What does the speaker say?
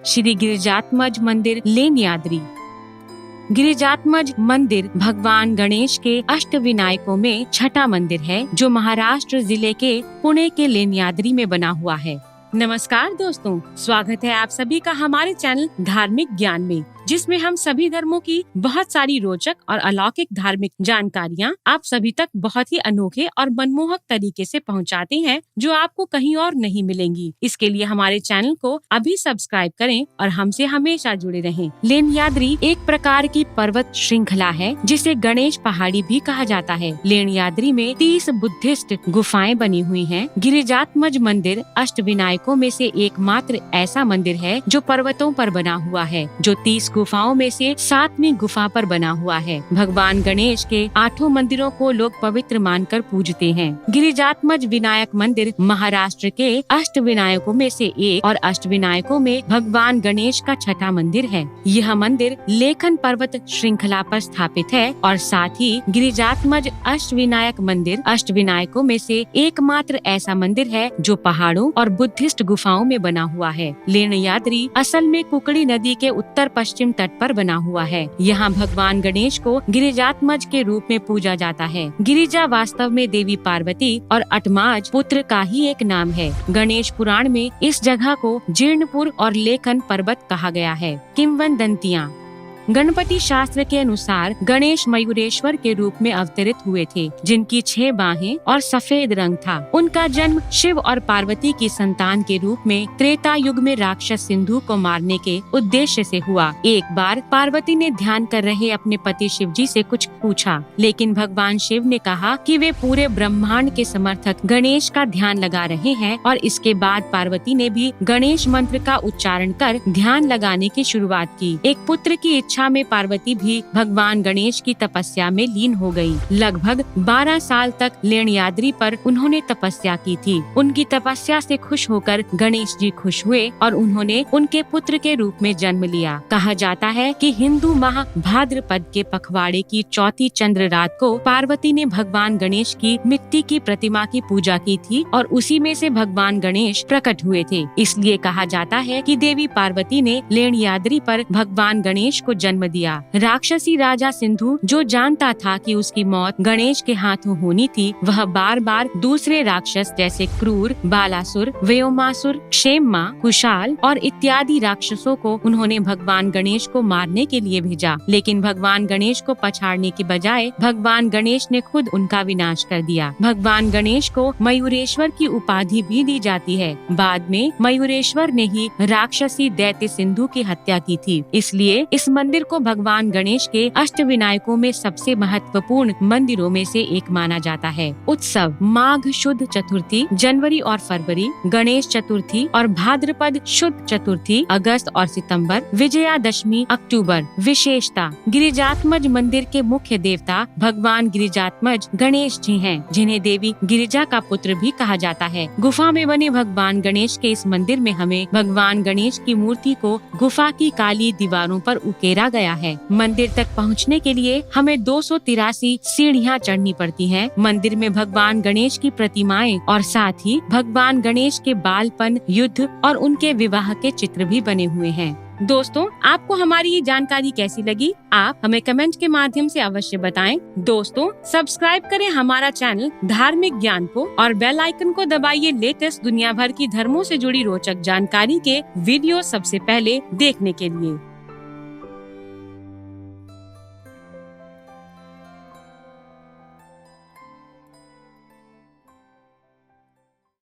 श्री गिरिजात्मज मंदिर लेण्याद्री। गिरिजात्मज मंदिर भगवान गणेश के अष्टविनायकों में छठा मंदिर है, जो महाराष्ट्र जिले के पुणे के लेण्याद्री में बना हुआ है। नमस्कार दोस्तों, स्वागत है आप सभी का हमारे चैनल धार्मिक ज्ञान में, जिसमें हम सभी धर्मों की बहुत सारी रोचक और अलौकिक धार्मिक जानकारियाँ आप सभी तक बहुत ही अनोखे और मनमोहक तरीके से पहुँचाते हैं, जो आपको कहीं और नहीं मिलेंगी। इसके लिए हमारे चैनल को अभी सब्सक्राइब करें और हमसे हमेशा जुड़े रहें। लेण्याद्री एक प्रकार की पर्वत श्रृंखला है, जिसे गणेश पहाड़ी भी कहा जाता है। लेण्याद्री में 30 बुद्धिस्ट गुफाएं बनी हुई हैं। गिरिजात्मज मंदिर अष्टविनायकों में से एकमात्र ऐसा मंदिर है जो पर्वतों पर बना हुआ है, जो 30 गुफाओं में से 7वीं गुफा पर बना हुआ है। भगवान गणेश के 8 मंदिरों को लोग पवित्र मानकर पूजते हैं। गिरिजात्मज विनायक मंदिर महाराष्ट्र के अष्टविनायकों में से एक और अष्टविनायकों में भगवान गणेश का छठा मंदिर है। यह मंदिर लेखन पर्वत श्रृंखला पर स्थापित है और साथ ही गिरिजात्मज अष्टविनायक मंदिर अष्टविनायकों में से एकमात्र ऐसा मंदिर है जो पहाड़ों और बुद्धिस्ट गुफाओं में बना हुआ है। लेण्याद्री असल में कुकड़ी नदी के उत्तर पश्चिम तट पर बना हुआ है। यहाँ भगवान गणेश को गिरिजात्मज के रूप में पूजा जाता है। गिरिजा वास्तव में देवी पार्वती और अटमाज पुत्र का ही एक नाम है। गणेश पुराण में इस जगह को जीर्णपुर और लेखन पर्वत कहा गया है। किंवदंतियाँ। गणपति शास्त्र के अनुसार गणेश मयूरेश्वर के रूप में अवतरित हुए थे, जिनकी 6 बाहें और सफेद रंग था। उनका जन्म शिव और पार्वती की संतान के रूप में त्रेता युग में राक्षस सिंधु को मारने के उद्देश्य से हुआ। एक बार पार्वती ने ध्यान कर रहे अपने पति शिव जी से कुछ पूछा, लेकिन भगवान शिव ने कहा कि वे पूरे ब्रह्मांड के समर्थक गणेश का ध्यान लगा रहे हैं, और इसके बाद पार्वती ने भी गणेश मंत्र का उच्चारण कर ध्यान लगाने की शुरुआत की। एक पुत्र की इच्छा में पार्वती भी भगवान गणेश की तपस्या में लीन हो गई। लगभग 12 साल तक लेण्याद्री पर उन्होंने तपस्या की थी। उनकी तपस्या से खुश होकर गणेश जी खुश हुए और उन्होंने उनके पुत्र के रूप में जन्म लिया। कहा जाता है कि हिंदू माह भाद्रपद के पखवाड़े की चौथी चंद्र रात को पार्वती ने भगवान गणेश की मिट्टी की प्रतिमा की पूजा की थी और उसी में से भगवान गणेश प्रकट हुए थे। इसलिए कहा जाता है कि देवी पार्वती ने लेण्याद्री पर भगवान गणेश को जन्म दिया। राक्षसी राजा सिंधु, जो जानता था कि उसकी मौत गणेश के हाथों होनी थी, वह बार बार दूसरे राक्षस जैसे क्रूर, बालासुर, व्योमासुर, क्षेमा, कुशाल और इत्यादि राक्षसों को उन्होंने भगवान गणेश को मारने के लिए भेजा, लेकिन भगवान गणेश को पछाड़ने की बजाय भगवान गणेश ने खुद उनका विनाश कर दिया। भगवान गणेश को मयूरेश्वर की उपाधि भी दी जाती है। बाद में मयूरेश्वर ने ही राक्षसी दैत्य सिंधु की हत्या की थी। इसलिए इस मंदिर को भगवान गणेश के अष्टविनायकों में सबसे महत्वपूर्ण मंदिरों में से एक माना जाता है। उत्सव माघ शुद्ध चतुर्थी जनवरी और फरवरी, गणेश चतुर्थी और भाद्रपद शुद्ध चतुर्थी अगस्त और सितंबर, विजयादशमी अक्टूबर। विशेषता, गिरिजात्मज मंदिर के मुख्य देवता भगवान गिरिजात्मज गणेश जी हैं, जिन्हें देवी गिरिजा का पुत्र भी कहा जाता है। गुफा में बने भगवान गणेश के इस मंदिर में हमें भगवान गणेश की मूर्ति को गुफा की काली दीवारों पर उकेरा गया है। मंदिर तक पहुंचने के लिए हमें 283 सीढ़ियां चढ़नी पड़ती हैं। मंदिर में भगवान गणेश की प्रतिमाएं और साथ ही भगवान गणेश के बालपन, युद्ध और उनके विवाह के चित्र भी बने हुए हैं। दोस्तों, आपको हमारी ये जानकारी कैसी लगी? आप हमें कमेंट के माध्यम से अवश्य बताएं। दोस्तों, सब्सक्राइब करें हमारा चैनल धार्मिक ज्ञान को और बेल आइकन को दबाइए लेटेस्ट दुनिया भर की धर्मों से जुड़ी रोचक जानकारी के वीडियो सबसे पहले देखने के लिए।